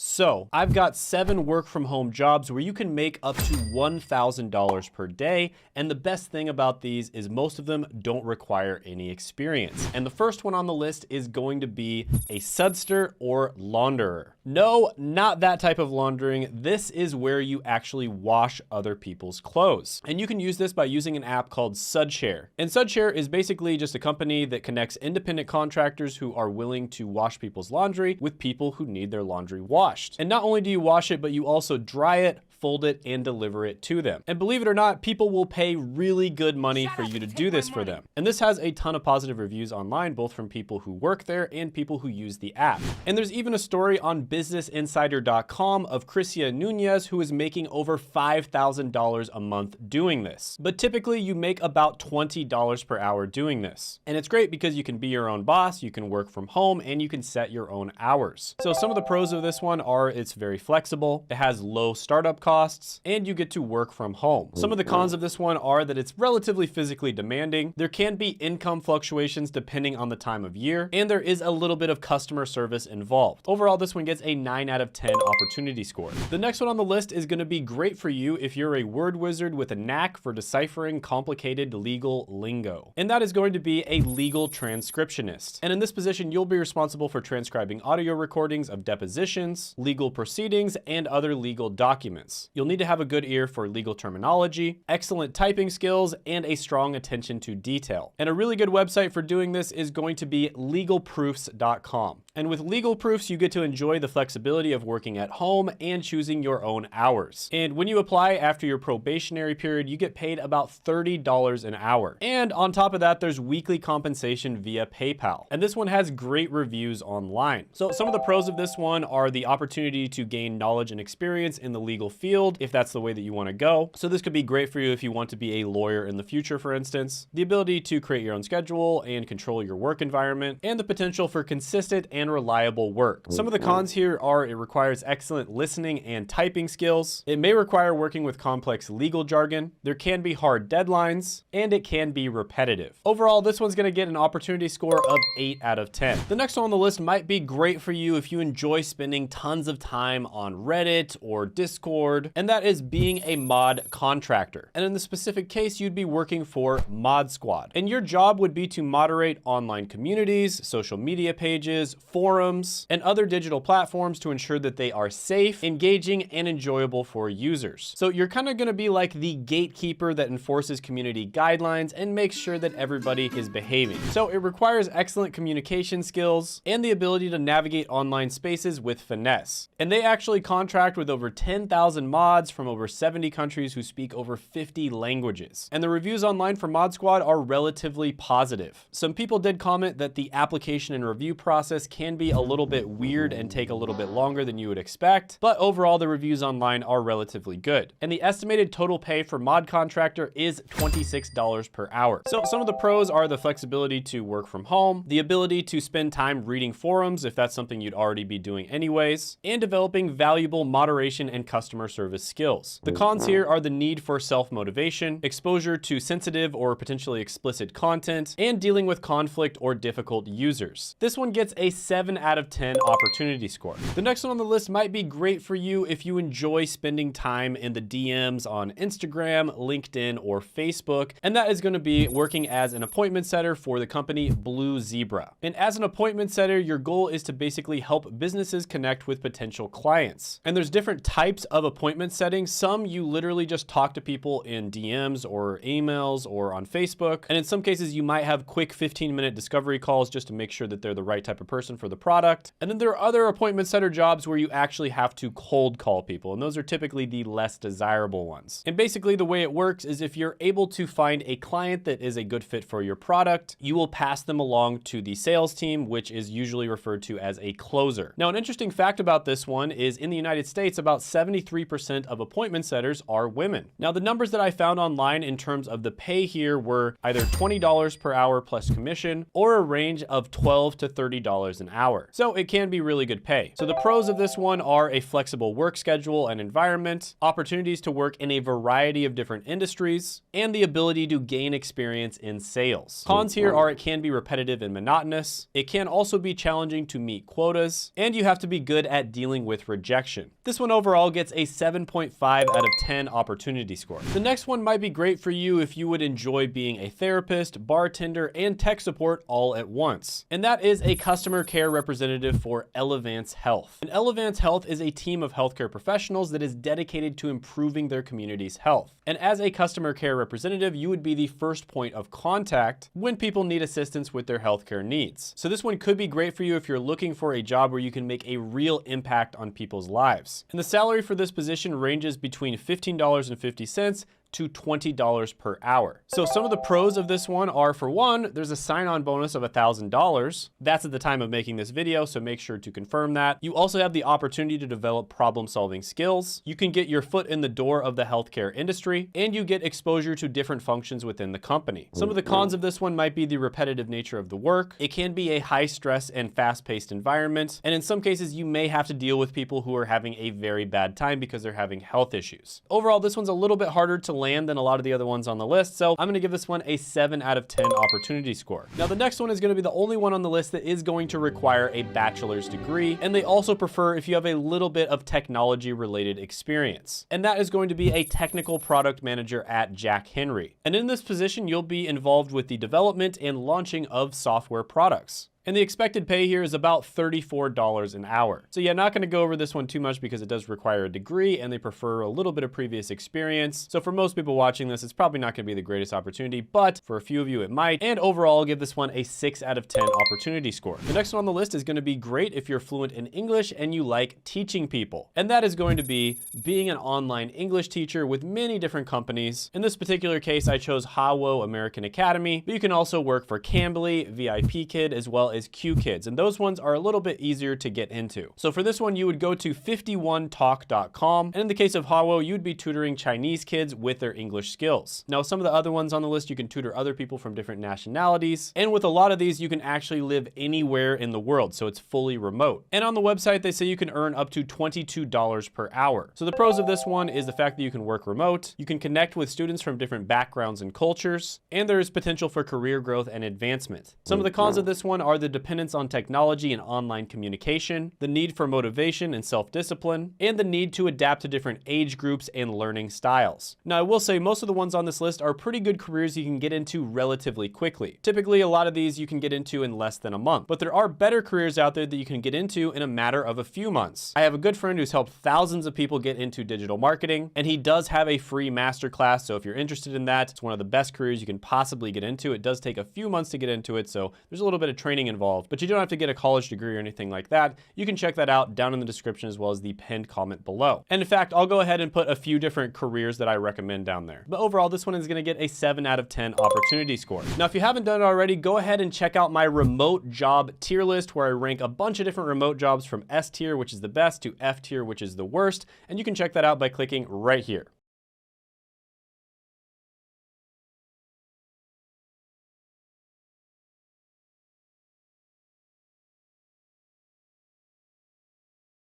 So I've got 7 work from home jobs where you can make up to $1,000 per day. And the best thing about these is most of them don't require any experience. And the first one on the list is going to be a sudster or launderer. No, not that type of laundering. This is where you actually wash other people's clothes. And you can use this by using an app called Sudshare. And Sudshare is basically just a company that connects independent contractors who are willing to wash people's laundry with people who need their laundry washed. And not only do you wash it, but you also dry it, fold it, and deliver it to them. And believe it or not, people will pay really good money for you to do this for them. And this has a ton of positive reviews online, both from people who work there and people who use the app. And there's even a story on businessinsider.com of Crisia Nunez, who is making over $5,000 a month doing this. But typically you make about $20 per hour doing this. And it's great because you can be your own boss, you can work from home, and you can set your own hours. So some of the pros of this one are it's very flexible, it has low startup costs, and you get to work from home. Some of the cons of this one are that it's relatively physically demanding. There can be income fluctuations depending on the time of year, and there is a little bit of customer service involved. Overall, this one gets a 9 out of 10 opportunity score. The next one on the list is going to be great for you if you're a word wizard with a knack for deciphering complicated legal lingo. And that is going to be a legal transcriptionist. And in this position, you'll be responsible for transcribing audio recordings of depositions, legal proceedings, and other legal documents. You'll need to have a good ear for legal terminology, excellent typing skills, and a strong attention to detail. And a really good website for doing this is going to be legalproofs.com. And with Legal Proofs, you get to enjoy the flexibility of working at home and choosing your own hours. And when you apply after your probationary period, you get paid about $30 an hour. And on top of that, there's weekly compensation via PayPal. And this one has great reviews online. So some of the pros of this one are the opportunity to gain knowledge and experience in the legal field, if that's the way that you want to go. So this could be great for you if you want to be a lawyer in the future, for instance. The ability to create your own schedule and control your work environment, and the potential for consistent and reliable work. Some of the cons here are it requires excellent listening and typing skills. It may require working with complex legal jargon. There can be hard deadlines, and it can be repetitive. Overall, this one's going to get an opportunity score of 8 out of 10. The next one on the list might be great for you if you enjoy spending tons of time on Reddit or Discord, and that is being a mod contractor. And in the specific case, you'd be working for Mod Squad. And your job would be to moderate online communities, social media pages, forums, and other digital platforms to ensure that they are safe, engaging, and enjoyable for users. So you're kind of going to be like the gatekeeper that enforces community guidelines and makes sure that everybody is behaving. So it requires excellent communication skills and the ability to navigate online spaces with finesse. And they actually contract with over 10,000 mods from over 70 countries who speak over 50 languages. And the reviews online for Mod Squad are relatively positive. Some people did comment that the application and review process can be a little bit weird and take a little bit longer than you would expect, but overall the reviews online are relatively good. And the estimated total pay for mod contractor is $26 per hour. So some of the pros are the flexibility to work from home, the ability to spend time reading forums if that's something you'd already be doing anyways, and developing valuable moderation and customer service skills. The cons here are the need for self-motivation, exposure to sensitive or potentially explicit content, and dealing with conflict or difficult users. This one gets a 7 out of 10 opportunity score. The next one on the list might be great for you if you enjoy spending time in the DMs on Instagram, LinkedIn, or Facebook, and that is going to be working as an appointment setter for the company Blue Zebra. And as an appointment setter, your goal is to basically help businesses connect with potential clients. And there's different types of appointment settings. Some you literally just talk to people in DMs or emails or on Facebook. And in some cases, you might have quick 15-minute discovery calls just to make sure that they're the right type of person for the product. And then there are other appointment setter jobs where you actually have to cold call people, and those are typically the less desirable ones. And basically the way it works is if you're able to find a client that is a good fit for your product, you will pass them along to the sales team, which is usually referred to as a closer. Now, an interesting fact about this one is in the United States, about 73% 40% of appointment setters are women. Now, the numbers that I found online in terms of the pay here were either $20 per hour plus commission or a range of $12 to $30 an hour. So it can be really good pay. So the pros of this one are a flexible work schedule and environment, opportunities to work in a variety of different industries, and the ability to gain experience in sales. Cons here are it can be repetitive and monotonous. It can also be challenging to meet quotas, and you have to be good at dealing with rejection. This one overall gets a 7.5 out of 10 opportunity score. The next one might be great for you if you would enjoy being a therapist, bartender, and tech support all at once. And that is a customer care representative for Elevance Health. And Elevance Health is a team of healthcare professionals that is dedicated to improving their community's health. And as a customer care representative, you would be the first point of contact when people need assistance with their healthcare needs. So this one could be great for you if you're looking for a job where you can make a real impact on people's lives. And the salary for this position ranges between $15.50 to $20 per hour. So some of the pros of this one are, for one, there's a sign-on bonus of $1,000. That's at the time of making this video, so make sure to confirm that. You also have the opportunity to develop problem-solving skills. You can get your foot in the door of the healthcare industry, and you get exposure to different functions within the company. Some of the cons of this one might be the repetitive nature of the work. It can be a high-stress and fast-paced environment, and in some cases, you may have to deal with people who are having a very bad time because they're having health issues. Overall, this one's a little bit harder to land than a lot of the other ones on the list, so I'm gonna give this one a 7 out of 10 opportunity score. Now, the next one is gonna be the only one on the list that is going to require a bachelor's degree, and they also prefer if you have a little bit of technology-related experience. And that is going to be a technical product manager at Jack Henry. And in this position, you'll be involved with the development and launching of software products. And the expected pay here is about $34 an hour. So yeah, not gonna go over this one too much because it does require a degree and they prefer a little bit of previous experience. So for most people watching this, it's probably not gonna be the greatest opportunity, but for a few of you it might. And overall, I'll give this one a 6 out of 10 opportunity score. The next one on the list is gonna be great if you're fluent in English and you like teaching people. And that is going to be being an online English teacher with many different companies. In this particular case, I chose Hawo American Academy, but you can also work for Cambly, VIP Kid, as well as Q Kids, and those ones are a little bit easier to get into. So for this one, you would go to 51talk.com, and in the case of Hawo, you'd be tutoring Chinese kids with their English skills. Now, some of the other ones on the list, you can tutor other people from different nationalities, and with a lot of these, you can actually live anywhere in the world, so it's fully remote. And on the website, they say you can earn up to $22 per hour. So the pros of this one is the fact that you can work remote, you can connect with students from different backgrounds and cultures, and there is potential for career growth and advancement. Some of the cons of this one are the dependence on technology and online communication, the need for motivation and self-discipline, and the need to adapt to different age groups and learning styles. Now, I will say most of the ones on this list are pretty good careers you can get into relatively quickly. Typically, a lot of these you can get into in less than a month, but there are better careers out there that you can get into in a matter of a few months. I have a good friend who's helped thousands of people get into digital marketing, and he does have a free masterclass, so if you're interested in that, it's one of the best careers you can possibly get into. It does take a few months to get into it, so there's a little bit of training involved, but you don't have to get a college degree or anything like that. You can check that out down in the description as well as the pinned comment below. And in fact, I'll go ahead and put a few different careers that I recommend down there. But overall, this one is gonna get a 7 out of 10 opportunity score. Now, if you haven't done it already, go ahead and check out my remote job tier list where I rank a bunch of different remote jobs from S tier, which is the best, to F tier, which is the worst. And you can check that out by clicking right here.